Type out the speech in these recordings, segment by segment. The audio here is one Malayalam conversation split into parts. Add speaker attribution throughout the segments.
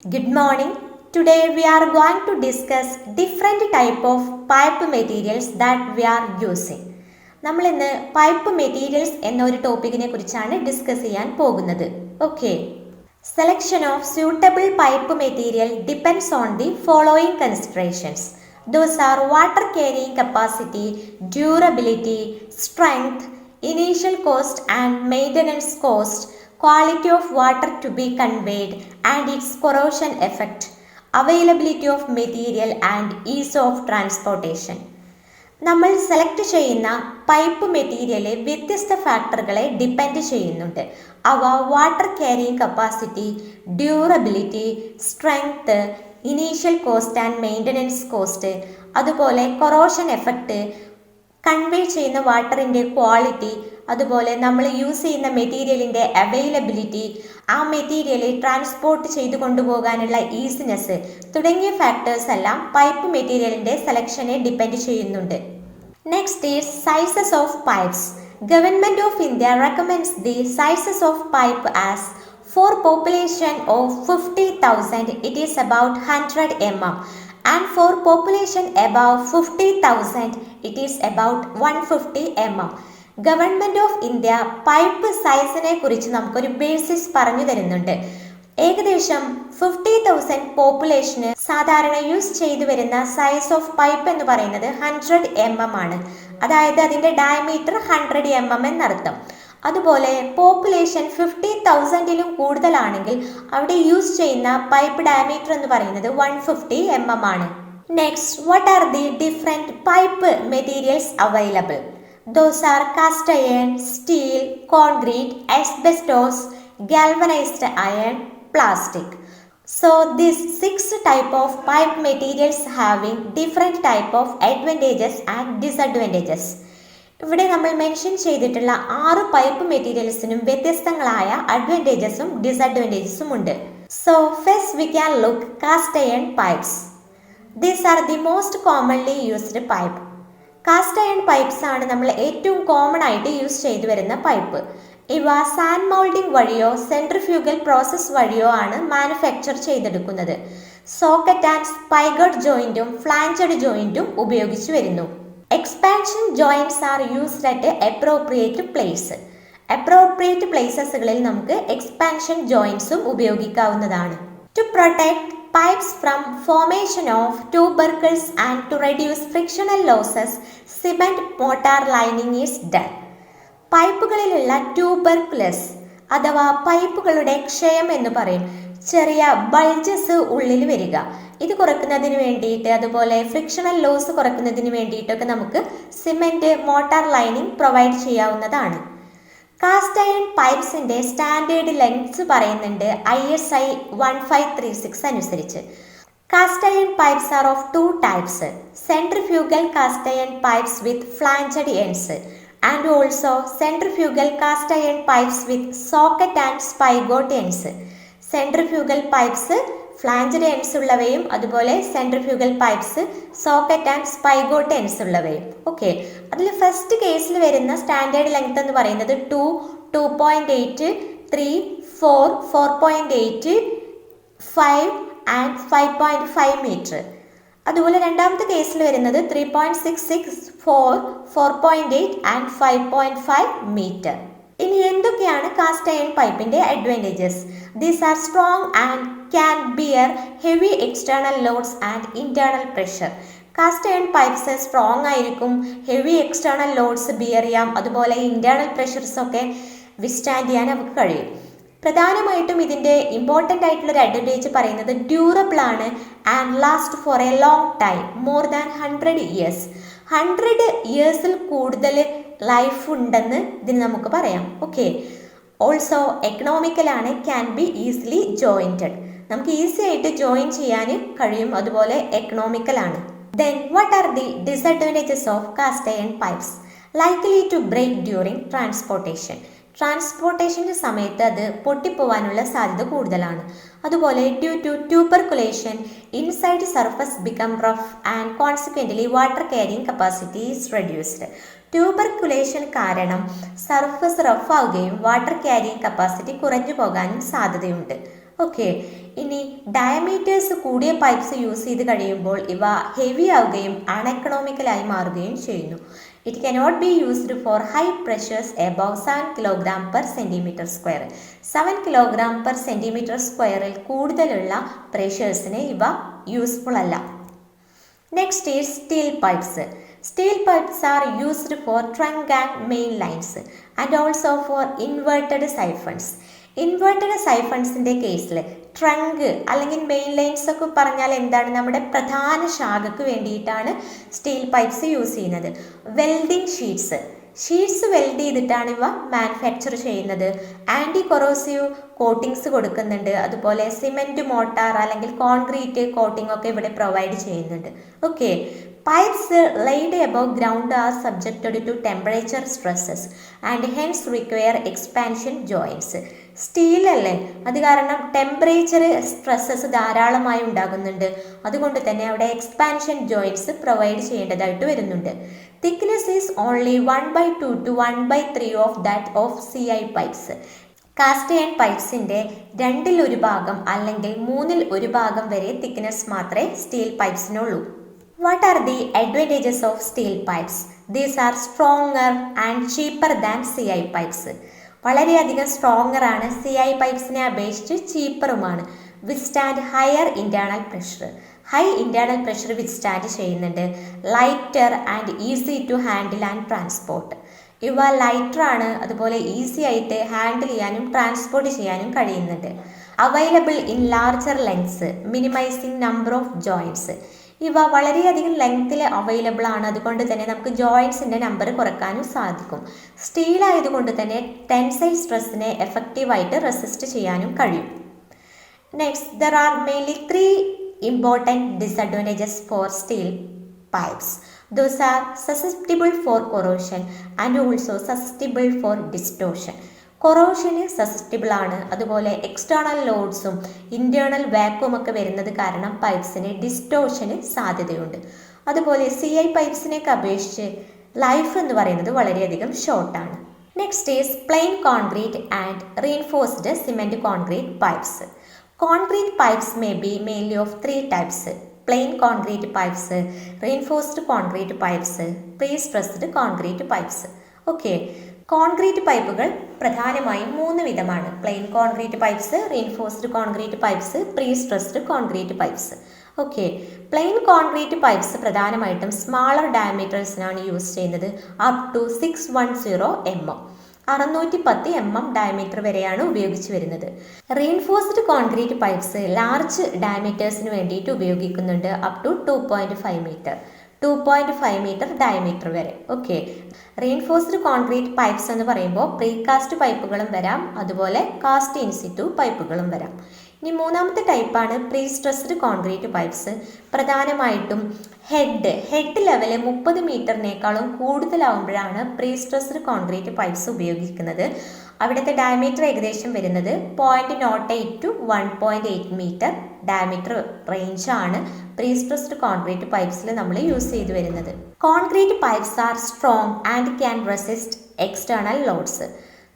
Speaker 1: Good morning. Today we are going to discuss different type of pipe materials that we are using. നമ്മൾ ഇന്ന് പൈപ്പ് മെറ്റീരിയൽസ് എന്ന ഒരു ടോപ്പിക്കിനെ കുറിച്ചാണ് ഡിസ്കസ് ചെയ്യാൻ പോകുന്നത്. Okay. Selection of suitable pipe material depends on the following considerations. Those are water carrying capacity, durability, strength, initial cost and maintenance cost, quality of water to be conveyed and its corrosion effect, availability of material and ease of transportation. നമ്മൾ സെലക്ട് ചെയ്യുന്ന പൈപ്പ് മെറ്റീരിയല് വ്യത്യസ്ത ഫാക്ടറുകളെ ഡിപ്പെൻഡ് ചെയ്യുന്നുണ്ട്. അവ water carrying capacity, durability, strength, initial cost and maintenance cost, അതുപോലെ കൊറോഷൻ എഫക്റ്റ്, കൺവേ ചെയ്യുന്ന വാട്ടറിൻ്റെ ക്വാളിറ്റി, അതുപോലെ നമ്മൾ യൂസ് ചെയ്യുന്ന മെറ്റീരിയലിൻ്റെ അവൈലബിലിറ്റി, ആ മെറ്റീരിയൽ ട്രാൻസ്പോർട്ട് ചെയ്തു കൊണ്ടുപോകാനുള്ള ഈസിനെസ് തുടങ്ങിയ ഫാക്ടേഴ്സ് എല്ലാം പൈപ്പ് മെറ്റീരിയലിൻ്റെ സെലക്ഷനെ ഡിപ്പെൻഡ് ചെയ്യുന്നുണ്ട്. Next is sizes of pipes. Government of India recommends the sizes of pipe as four population of 50,000 it is about 100 mm and for population above 50,000 it is about 150 mm. Government of India pipe സൈസിനെ കുറിച്ച് നമുക്കൊരു ബേസിസ് പറഞ്ഞു തരുന്നുണ്ട്. ഏകദേശം 50,000 പോപ്പുലേഷന് സാധാരണ യൂസ് ചെയ്തു വരുന്ന സൈസ് ഓഫ് പൈപ്പ് എന്ന് പറയുന്നത് 100 mm ആണ്. അതായത് അതിൻ്റെ ഡയമീറ്റർ 100 mm എന്നർത്ഥം. അതുപോലെ പോപ്പുലേഷൻ 50,000-ലും കൂടുതലാണെങ്കിൽ അവിടെ യൂസ് ചെയ്യുന്ന പൈപ്പ് ഡയമീറ്റർ എന്ന് പറയുന്നത് 150 mm ആണ്. Next, what are the different pipe materials available? Those are cast iron, steel, concrete, asbestos, galvanized iron, plastic. So these 6 type of pipe materials having different type of advantages and disadvantages. ഇവിടെ നമ്മൾ മെൻഷൻ ചെയ്തിട്ടുള്ള 6 പൈപ്പ് മെറ്റീരിയൽസിനും വ്യത്യസ്തങ്ങളായ അഡ്വാൻറ്റേജസും ഡിസഡ്വാൻറ്റേജസും ഉണ്ട്. So first we can look cast iron pipes. These are the most commonly used pipe. Cast iron pipes ആണ് നമ്മൾ ഏറ്റവും കോമൺ ആയിട്ട് യൂസ് ചെയ്തു വരുന്ന പൈപ്പ്. ഇവ സാൻഡ് മൗൾഡിംഗ് വഴിയോ സെൻട്രിഫ്യൂഗൽ പ്രോസസ് വഴിയോ ആണ് മാനുഫാക്ചർ ചെയ്തെടുക്കുന്നത്. സോക്കറ്റ് ആൻഡ് സ്പൈഗഡ് ജോയിന്റും ഫ്ലാഞ്ചഡ് ജോയിന്റും ഉപയോഗിച്ചു വരുന്നു. Expansion joints are used at appropriate place. Appropriate പ്ലേസസുകളിൽ നമുക്ക് എക്സ്പാൻഷൻ ജോയിന്റ്സും ഉപയോഗിക്കാവുന്നതാണ്. To protect pipes from formation of tubercles and to reduce frictional losses, cement mortar lining is done. പൈപ്പുകളിലുള്ള ട്യൂബർക്കുലസ് അഥവാ പൈപ്പുകളുടെ ക്ഷയം എന്ന് പറയും. ചെറിയ ബൾജസ് ഉള്ളിൽ വരിക, ഇത് കുറയ്ക്കുന്നതിന് വേണ്ടിയിട്ട്, അതുപോലെ ഫ്രിക്ഷണൽ ലോസ് കുറയ്ക്കുന്നതിന് വേണ്ടിയിട്ടൊക്കെ നമുക്ക് സിമെന്റ് മോട്ടാർ ലൈനിങ് പ്രൊവൈഡ് ചെയ്യാവുന്നതാണ്. കാസ്റ്റ് അയൺ പൈപ്സിൻ്റെ സ്റ്റാൻഡേർഡ് ലെങ്ത്സ് പറയുന്നുണ്ട് ISI 1536 അനുസരിച്ച്. Cast iron pipes are of 2 types. Centrifugal cast iron pipes with flanged ends and also centrifugal cast iron pipes with socket and spigot ends. Centrifugal pipes flanged ends ഉള്ളവയും അതുപോലെ centrifugal pipes socket and spigot ends ഉള്ളവയും. ഓക്കെ, അതിൽ ഫസ്റ്റ് കേസിൽ വരുന്ന സ്റ്റാൻഡേർഡ് ലെങ്ത് എന്ന് പറയുന്നത് 2, 2.8, 3, 4, 4.8, 5 ആൻഡ് 5.5 മീറ്റർ. അതുപോലെ രണ്ടാമത്തെ കേസിൽ വരുന്നത് 3.66, 4, 4.8 ആൻഡ് 5.5 മീറ്റർ. ഇനി എന്തൊക്കെയാണ് കാസ്റ്റ് അയൺ പൈപ്പിന്റെ advantages? These are strong and can bear heavy external loads and internal pressure. Cast iron pipes strong ആയിരിക്കും, ഹെവി എക്സ്റ്റേണൽ ലോഡ്സ് ബിയർ ചെയ്യാം, അതുപോലെ ഇന്റേണൽ പ്രഷർസ് ഒക്കെ വിസ്റ്റാൻഡ് ചെയ്യാൻ അവർക്ക് കഴിയും. പ്രധാനമായിട്ടും ഇതിൻ്റെ ഇമ്പോർട്ടൻ്റ് ആയിട്ടുള്ളൊരു അഡ്വാൻറ്റേജ് പറയുന്നത് ഡ്യൂറബിൾ ആണ് and last for a long time, more than 100 years. 100 yearsൽ കൂടുതൽ ലൈഫ് ഉണ്ടെന്ന് ഇതിന് നമുക്ക് പറയാം. ഓക്കെ, ഓൾസോ എക്കണോമിക്കലാണ്, ക്യാൻ ബി ഈസിലി ജോയിൻറ്റഡ്. നമുക്ക് ഈസി ആയിട്ട് ജോയിൻ ചെയ്യാൻ കഴിയും, അതുപോലെ എക്കണോമിക്കലാണ്. Then what are the disadvantages of cast iron pipes? Likely to break during transportation. ട്രാൻസ്പോർട്ടേഷൻ്റെ സമയത്ത് അത് പൊട്ടിപ്പോവാനുള്ള സാധ്യത കൂടുതലാണ്. അതുപോലെ due to tuberculation inside surface become rough and consequently water carrying capacity is reduced. Tuberculation കാരണം സർഫസ് റഫ് ആവുകയും വാട്ടർ ക്യാരിയിങ് കപ്പാസിറ്റി കുറഞ്ഞു പോകാനും സാധ്യതയുണ്ട്. ഓക്കെ, ഇനി ഡയമീറ്റേഴ്സ് കൂടിയ പൈപ്പ്സ് യൂസ് ചെയ്ത് കഴിയുമ്പോൾ ഇവ ഹെവി ആവുകയും അൺഎക്കണോമിക്കലായി മാറുകയും ചെയ്യുന്നു. It cannot be used for high pressures above 7 kilogram per centimetre square. 7 kilogram per centimetre സ്ക്വയറിൽ കൂടുതലുള്ള പ്രഷേഴ്സിന് ഇവ യൂസ്ഫുൾ അല്ല. Next is steel pipes. Steel pipes are used for trunk and main lines and also for inverted siphons. Inverted സൈഫൺസിൻ്റെ കേസിൽ ട്രങ്ക് അല്ലെങ്കിൽ മെയിൻ ലൈൻസ് ഒക്കെ പറഞ്ഞാൽ എന്താണ്, നമ്മുടെ പ്രധാന ശാഖയ്ക്ക് വേണ്ടിയിട്ടാണ് സ്റ്റീൽ പൈപ്പ്സ് യൂസ് ചെയ്യുന്നത്. വെൽഡിംഗ് ഷീറ്റ്സ് വെൽഡ് ചെയ്തിട്ടാണ് ഇവ മാനുഫാക്ചർ ചെയ്യുന്നത്. ആൻറ്റി കൊറോസീവ് കോട്ടിങ്സ് കൊടുക്കുന്നുണ്ട്. അതുപോലെ സിമെൻറ്റ് മോട്ടാർ അല്ലെങ്കിൽ കോൺക്രീറ്റ് കോട്ടിംഗ് ഒക്കെ ഇവിടെ പ്രൊവൈഡ് ചെയ്യുന്നുണ്ട്. Okay, pipes laid above ground are subjected to temperature stresses and hence require expansion joints. Steel അല്ലേ, അത് കാരണം ടെമ്പറേച്ചർ സ്ട്രെസ്സസ് ധാരാളമായി ഉണ്ടാകുന്നുണ്ട്. അതുകൊണ്ട് തന്നെ അവിടെ എക്സ്പാൻഷൻ ജോയിൻറ്റ്സ് പ്രൊവൈഡ് ചെയ്യേണ്ടതായിട്ട് വരുന്നുണ്ട്. Thickness is only 1/2 to 1/3 of that of CI pipes. Cast iron പൈപ്പ്സിൻ്റെ 2/1 ഭാഗം അല്ലെങ്കിൽ 3/1 ഭാഗം വരെ തിക്നെസ് മാത്രമേ സ്റ്റീൽ പൈപ്പ്സിനുള്ളൂ. What are the advantages of steel pipes? These are stronger and cheaper than CI pipes. വളരെയധികം സ്ട്രോങ്ങർ ആണ്, CI പൈപ്പ്സിനെ അപേക്ഷിച്ച് ചീപ്പറുമാണ്. Withstand higher internal pressure. High internal pressure withstand ചെയ്യുന്നുണ്ട്. Lighter and easy to handle and transport. ഇവ ലൈറ്ററാണ്, അതുപോലെ ഈസി ആയിട്ട് ഹാൻഡിൽ ചെയ്യാനും ട്രാൻസ്പോർട്ട് ചെയ്യാനും കഴിയുന്നുണ്ട്. Available in larger lengths minimising number of joints. ഇവ വളരെയധികം ലെങ്ത്തിൽ അവൈലബിൾ ആണ്, അതുകൊണ്ട് തന്നെ നമുക്ക് ജോയിൻറ്റ്സിൻ്റെ നമ്പർ കുറക്കാനും സാധിക്കും. സ്റ്റീൽ ആയതുകൊണ്ട് തന്നെ ടെൻസൈൽ സ്ട്രെസ്സിനെ എഫക്റ്റീവായിട്ട് റെസിസ്റ്റ് ചെയ്യാനും കഴിയും. Next, there are mainly 3 important disadvantages for steel pipes. Those are susceptible for corrosion and also susceptible for distortion. കൊറോഷന് സസെപ്റ്റിബിൾ ആണ്, അതുപോലെ എക്സ്റ്റേണൽ ലോഡ്സും ഇൻറ്റേർണൽ വാക്വം ഒക്കെ വരുന്നത് കാരണം പൈപ്പ്സിന് ഡിസ്റ്റോഷന് സാധ്യതയുണ്ട്. അതുപോലെ CI പൈപ്പ്സിനെയൊക്കെ അപേക്ഷിച്ച് ലൈഫ് എന്ന് പറയുന്നത് വളരെയധികം ഷോർട്ടാണ്. Next is plain concrete and reinforced cement concrete pipes. Concrete pipes may be mainly of 3 types: plain concrete pipes, reinforced concrete pipes, prestressed concrete pipes. Okay, concrete പൈപ്പുകൾ പ്രധാനമായും 3 വിധമാണ്: plain concrete pipes, reinforced concrete pipes, prestressed concrete pipes. Okay, plain concrete pipes പ്രധാനമായിട്ടും സ്മാളർ ഡയമീറ്റേഴ്സിനാണ് യൂസ് ചെയ്യുന്നത്. Up to 610 mm, 610 mm diameter വരെയാണ് ഉപയോഗിച്ച് വരുന്നത്. റീൻഫോഴ്സ്ഡ് കോൺക്രീറ്റ് പൈപ്പ്സ് ലാർജ് ഡയമീറ്റേഴ്സിന് വേണ്ടിയിട്ട് ഉപയോഗിക്കുന്നുണ്ട്. Up to 2.5 metre, 2.5 metre diameter വരെ. ഓക്കെ, റീൻഫോഴ്സ്ഡ് കോൺക്രീറ്റ് പൈപ്പ്സ് എന്ന് പറയുമ്പോൾ പ്രീകാസ്റ്റ് പൈപ്പുകളും വരാം, അതുപോലെ കാസ്റ്റ് ഇൻസിറ്റു പൈപ്പുകളും വരാം. ഇനി മൂന്നാമത്തെ ടൈപ്പാണ് പ്രീ സ്ട്രെസ്ഡ് കോൺക്രീറ്റ് പൈപ്പ്സ്. പ്രധാനമായിട്ടും ഹെഡ് ലെവല് 30 മീറ്ററിനേക്കാളും കൂടുതലാവുമ്പോഴാണ് പ്രീ സ്ട്രെസ്ഡ് കോൺക്രീറ്റ് പൈപ്പ്സ് ഉപയോഗിക്കുന്നത്. അവിടുത്തെ ഡയമീറ്റർ ഏകദേശം വരുന്നത് 0.08 to 1.8 മീറ്റർ ഡയമീറ്റർ റേഞ്ചാണ് പ്രീ സ്ട്രെസ്ഡ് കോൺക്രീറ്റ് പൈപ്പ്സിൽ നമ്മൾ യൂസ് ചെയ്ത് വരുന്നത്. Concrete pipes are strong and can resist external loads.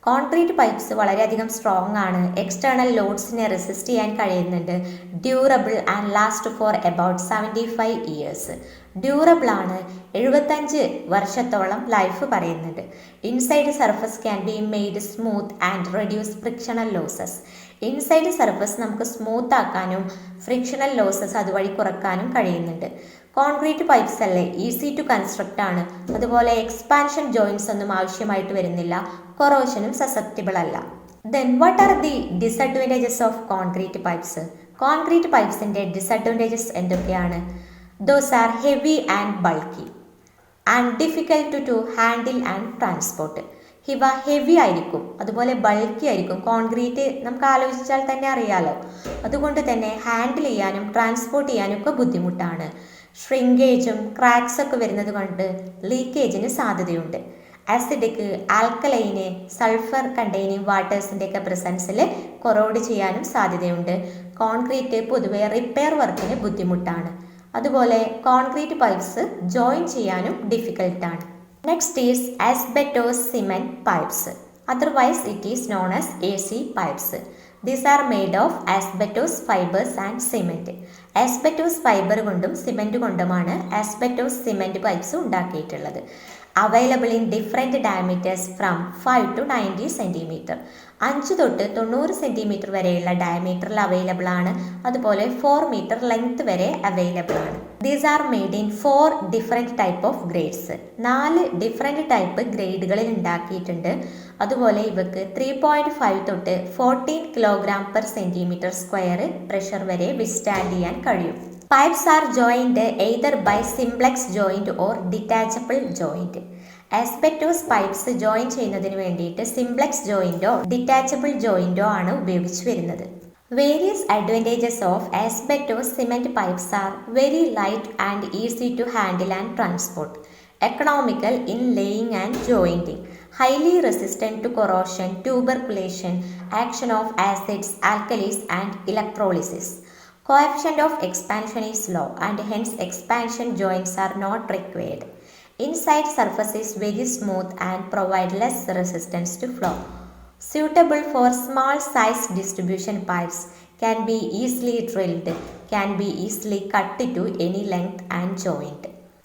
Speaker 1: Concrete pipes വളരെയധികം സ്ട്രോങ് ആണ്, എക്സ്റ്റേണൽ ലോഡ്സിനെ റെസിസ്റ്റ് ചെയ്യാൻ കഴിയുന്നുണ്ട്. Durable and last for about 75 years. Durable ആണ്, 75 വർഷത്തോളം ലൈഫ് പറയുന്നുണ്ട്. Inside surface can be made smooth and reduce frictional losses. Inside surface നമുക്ക് സ്മൂത്ത് ആക്കാനും ഫ്രിക്ഷണൽ ലോസസ് അതുവഴി കുറക്കാനും കഴിയുന്നുണ്ട്. കോൺക്രീറ്റ് പൈപ്പ്സ് അല്ലേ, ഈസി ടു കൺസ്ട്രക്റ്റ് ആണ്, അതുപോലെ എക്സ്പാൻഷൻ ജോയിൻറ്റ്സ് ഒന്നും ആവശ്യമായിട്ട് വരുന്നില്ല, കൊറോഷനും സസെപ്റ്റിബിൾ അല്ല. Then what are the disadvantages of concrete pipes? Concrete പൈപ്പ്സിൻ്റെ ഡിസഡ്വാൻറ്റേജസ് എന്തൊക്കെയാണ്? Those are heavy and bulky and difficult to handle and transport. ഇവ ഹെവി ആയിരിക്കും, അതുപോലെ ബൾക്കി ആയിരിക്കും. കോൺക്രീറ്റ് നമുക്ക് ആലോചിച്ചാൽ തന്നെ അറിയാലോ, അതുകൊണ്ട് തന്നെ ഹാൻഡിൽ ചെയ്യാനും ട്രാൻസ്പോർട്ട് ചെയ്യാനും ഒക്കെ ബുദ്ധിമുട്ടാണ്. ഷ്രിങ്കേജും ക്രാക്സ് ഒക്കെ വരുന്നത് കൊണ്ട് ലീക്കേജിന് സാധ്യതയുണ്ട്. ആസിഡിക്, ആൽക്കലൈന്, സൾഫർ കണ്ടെയ്നിങ് വാട്ടേഴ്സിൻ്റെ ഒക്കെ പ്രസൻസിൽ കൊറോഡ് ചെയ്യാനും സാധ്യതയുണ്ട്. കോൺക്രീറ്റ് പൊതുവെ റിപ്പയർ വർക്കിന് ബുദ്ധിമുട്ടാണ്. അതുപോലെ കോൺക്രീറ്റ് പൈപ്പ്സ് ജോയിൻ ചെയ്യാനും ഡിഫിക്കൽട്ടാണ്. Next is asbestos cement pipes, otherwise it is known as AC pipes. These are made of asbestos fibres and cement. Asbestos fibre കൊണ്ടും സിമെൻറ്റ് കൊണ്ടുമാണ് ആസ്ബറ്റോസ് സിമെൻറ്റ് പൈപ്പ്സ് ഉണ്ടാക്കിയിട്ടുള്ളത്. Available in different diameters from 5 to 90 centimetre. 5 തൊട്ട് 90 സെൻറ്റിമീറ്റർ വരെയുള്ള ഡയമീറ്ററിൽ അവൈലബിൾ ആണ്. അതുപോലെ 4 മീറ്റർ ലെങ്ത് വരെ അവൈലബിൾ ആണ്. These are made in 4 different type of grades. 4 different type ഗ്രേഡുകളിൽ ഉണ്ടാക്കിയിട്ടുണ്ട്. അതുപോലെ ഇവക്ക് 3.5 തൊട്ട് 14 kilogram per centimetre square pressure വരെ വിസ്റ്റാൻഡ് ചെയ്യാൻ കഴിയും. Pipes are joined either by simplex joint or detachable joint. Asbestos pipes join ചെയ്യുന്നതിന് വേണ്ടിയിട്ട് സിംപ്ലെക്സ് ജോയിൻറ്റോ ഡിറ്റാച്ചബിൾ ജോയിൻറ്റോ ആണ് ഉപയോഗിച്ച് വരുന്നത്. Various advantages of asbestos cement pipes are very light and easy to handle and transport, economical in laying and jointing, highly resistant to corrosion, tuberculation, action of acids, alkalis and electrolysis. Coefficient of expansion is low and hence expansion joints are not required. Inside surface is very smooth and provide less resistance to flow. Suitable for small size distribution pipes, can be easily drilled, can be easily cut to any length and joint.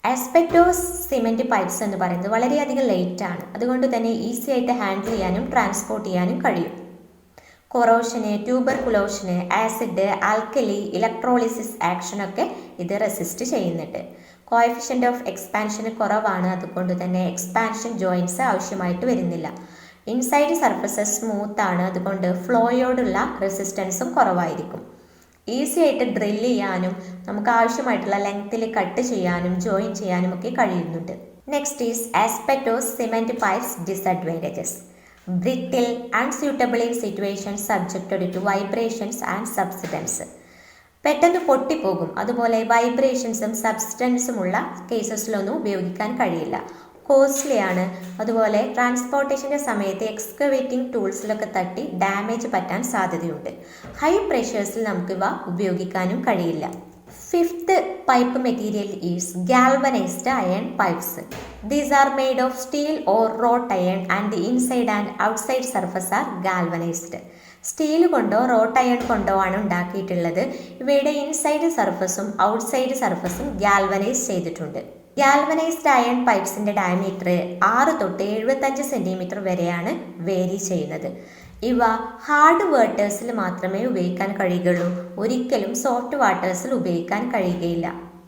Speaker 1: Asbestos cement pipes എന്ന് പറയുന്നത് വളരെയധികം ലൈറ്റ് ആണ്. അതുകൊണ്ട് തന്നെ ഈസി ആയിട്ട് ഹാൻഡിൽ ചെയ്യാനും ട്രാൻസ്പോർട്ട് ചെയ്യാനും കഴിയും. കൊറോഷന്, ട്യൂബർകുലോഷന്, ആസിഡ്, ആൽക്കലി, ഇലക്ട്രോളിസിസ് ആക്ഷനൊക്കെ ഇത് റെസിസ്റ്റ് ചെയ്യുന്നുണ്ട്. കോഎഫിഷ്യൻ്റ് ഓഫ് എക്സ്പാൻഷന് കുറവാണ്. അതുകൊണ്ട് തന്നെ എക്സ്പാൻഷൻ ജോയിൻറ്റ്സ് ആവശ്യമായിട്ട് വരുന്നില്ല. ഇൻസൈഡ് സർഫസസ് സ്മൂത്ത് ആണ്. അതുകൊണ്ട് ഫ്ലോയോടുള്ള റെസിസ്റ്റൻസും കുറവായിരിക്കും. ഈസി ആയിട്ട് ഡ്രിൽ ചെയ്യാനും നമുക്ക് ആവശ്യമായിട്ടുള്ള ലെങ്ത്തിൽ കട്ട് ചെയ്യാനും ജോയിൻ ചെയ്യാനും ഒക്കെ കഴിയുന്നുണ്ട്. Next is asbestos cement pipes disadvantages. Brittle, unsuitable in situations subjected to vibrations and subsidence. പെട്ടെന്ന് പൊട്ടിപ്പോകും. അതുപോലെ വൈബ്രേഷൻസും സബ്സ്റ്റൻസുമുള്ള കേസസിലൊന്നും ഉപയോഗിക്കാൻ കഴിയില്ല. കോസ്റ്റ്ലി ആണ്. അതുപോലെ ട്രാൻസ്പോർട്ടേഷൻ്റെ സമയത്ത് എക്സ്കവേറ്റിംഗ് ടൂൾസിലൊക്കെ തട്ടി ഡാമേജ് പറ്റാൻ സാധ്യതയുണ്ട്. ഹൈ പ്രഷേഴ്സിൽ നമുക്കിവ ഉപയോഗിക്കാനും കഴിയില്ല. Fifth pipe material is galvanised iron pipes. These are made of steel or wrought iron and the inside and outside surface are galvanized. Steel കൊണ്ടോ റോട്ട് അയൺ കൊണ്ടോ ആണ് ഉണ്ടാക്കിയിട്ടുള്ളത്. ഇവയുടെ ഇൻസൈഡ് സർഫസും ഔട്ട്സൈഡ് സർഫസും ഗാൽവനൈസ് ചെയ്തിട്ടുണ്ട്. ഗാൽവനൈസ്ഡ് അയൺ പൈപ്പ്സിൻ്റെ ഡയമീറ്റർ 6 തൊട്ട് 75 സെൻറ്റിമീറ്റർ വരെയാണ് വേരി ചെയ്യുന്നത്. ഇവ ഹാർഡ് വാട്ടേഴ്സിൽ മാത്രമേ ഉപയോഗിക്കാൻ കഴിയുകയുള്ളൂ. ഒരിക്കലും സോഫ്റ്റ് വാട്ടേഴ്സിൽ ഉപയോഗിക്കാൻ കഴിയുകയില്ല.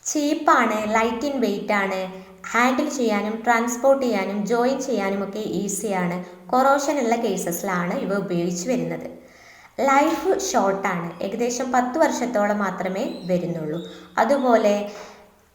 Speaker 1: ചീപ്പാണ്, ലൈറ്റ് ഇൻ വെയിറ്റ് ആണ്, ഹാൻഡിൽ ചെയ്യാനും ട്രാൻസ്പോർട്ട് ചെയ്യാനും ജോയിൻ ചെയ്യാനും ഒക്കെ ഈസിയാണ്. കൊറോഷൻ ഉള്ള കേസസിലാണ് ഇവ ഉപയോഗിച്ച് വരുന്നത്. ലൈഫ് ഷോർട്ടാണ്. ഏകദേശം 10 വർഷത്തോളം മാത്രമേ വരുന്നുള്ളൂ. അതുപോലെ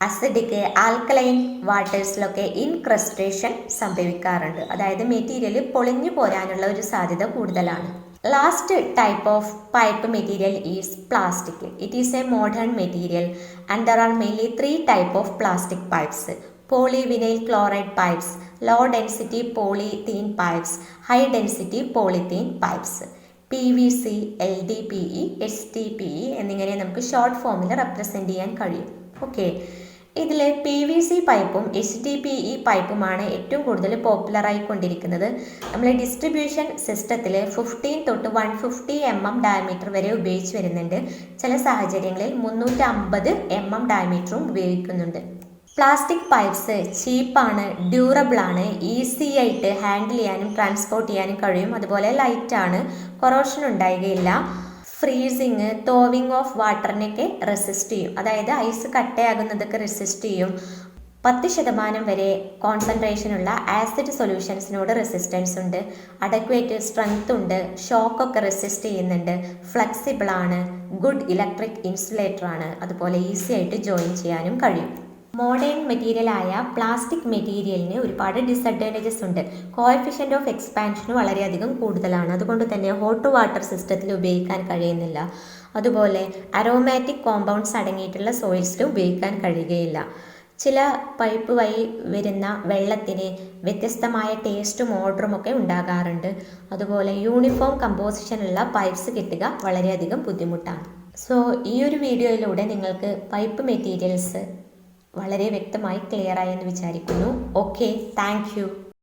Speaker 1: അസിഡിക്, ആൽക്കലൈൻ വാട്ടേഴ്സിലൊക്കെ ഇൻക്രസ്റ്റേഷൻ സംഭവിക്കാറുണ്ട്. അതായത് മെറ്റീരിയൽ പൊളിഞ്ഞു പോരാനുള്ള ഒരു സാധ്യത കൂടുതലാണ്. Last type of pipe material is plastic. It is A modern material and there are mainly 3 type of plastic pipes. polyvinyl chloride pipes, low density polyethylene pipes, high density polyethylene pipes. PVC, LDPE, HDPE എന്നിങ്ങനെ നമുക്ക് ഷോർട്ട് ഫോമിൽ റെപ്രസെൻ്റ് ചെയ്യാൻ കഴിയും. ഓക്കെ, ഇതിൽ PVC പൈപ്പും HDPE പൈപ്പുമാണ് ഏറ്റവും കൂടുതൽ പോപ്പുലറായിക്കൊണ്ടിരിക്കുന്നത്. നമ്മൾ ഡിസ്ട്രിബ്യൂഷൻ സിസ്റ്റത്തിൽ 15 തൊട്ട് 150 mm ഡയമീറ്റർ വരെ ഉപയോഗിച്ച് വരുന്നുണ്ട്. ചില സാഹചര്യങ്ങളിൽ 350 mm ഡയമീറ്ററും ഉപയോഗിക്കുന്നുണ്ട്. പ്ലാസ്റ്റിക് പൈപ്പ്സ് ചീപ്പാണ്, ഡ്യൂറബിൾ ആണ്, ഈസി ആയിട്ട് ഹാൻഡിൽ ചെയ്യാനും ട്രാൻസ്പോർട്ട് ചെയ്യാനും കഴിയും. അതുപോലെ ലൈറ്റാണ്, കൊറോഷൻ ഉണ്ടാവുകയില്ല. ഫ്രീസിങ്, തോവിങ് ഓഫ് വാട്ടറിനൊക്കെ റെസിസ്റ്റ് ചെയ്യും. അതായത് ഐസ് കട്ടയാകുന്നതൊക്കെ റെസിസ്റ്റ് ചെയ്യും. 10% വരെ കോൺസെൻട്രേഷനുള്ള ആസിഡ് സൊല്യൂഷൻസിനോട് റെസിസ്റ്റൻസ് ഉണ്ട്. അഡക്വേറ്റ് സ്ട്രെങ്ത് ഉണ്ട്. ഷോക്കൊക്കെ റെസിസ്റ്റ് ചെയ്യുന്നുണ്ട്. ഫ്ലെക്സിബിൾ ആണ്. ഗുഡ് ഇലക്ട്രിക് ഇൻസുലേറ്റർ ആണ്. അതുപോലെ ഈസി ആയിട്ട് ജോയിൻ ചെയ്യാനും കഴിയും. മോഡേൺ മെറ്റീരിയലായ പ്ലാസ്റ്റിക് മെറ്റീരിയലിന് ഒരുപാട് ഡിസഡ്വാൻറ്റേജസ് ഉണ്ട്. കോഎഫിഷ്യൻ്റ് ഓഫ് എക്സ്പാൻഷന് വളരെയധികം കൂടുതലാണ്. അതുകൊണ്ട് തന്നെ ഹോട്ട് വാട്ടർ സിസ്റ്റത്തിൽ ഉപയോഗിക്കാൻ കഴിയുന്നില്ല. അതുപോലെ അരോമാറ്റിക് കോമ്പൗണ്ട്സ് അടങ്ങിയിട്ടുള്ള സോയിൽസിൽ ഉപയോഗിക്കാൻ കഴിയുകയില്ല. ചില പൈപ്പ് വഴി വരുന്ന വെള്ളത്തിന് വ്യത്യസ്തമായ ടേസ്റ്റും ഓർഡറും ഒക്കെ ഉണ്ടാകാറുണ്ട്. അതുപോലെ യൂണിഫോം കമ്പോസിഷനുള്ള പൈപ്പ്സ് കിട്ടുക വളരെയധികം ബുദ്ധിമുട്ടാണ്. സോ ഈ ഒരു വീഡിയോയിലൂടെ നിങ്ങൾക്ക് പൈപ്പ് മെറ്റീരിയൽസ് വളരെ വ്യക്തമായി ക്ലിയർ ആയെന്ന് വിചാരിക്കുന്നു. Okay, thank you.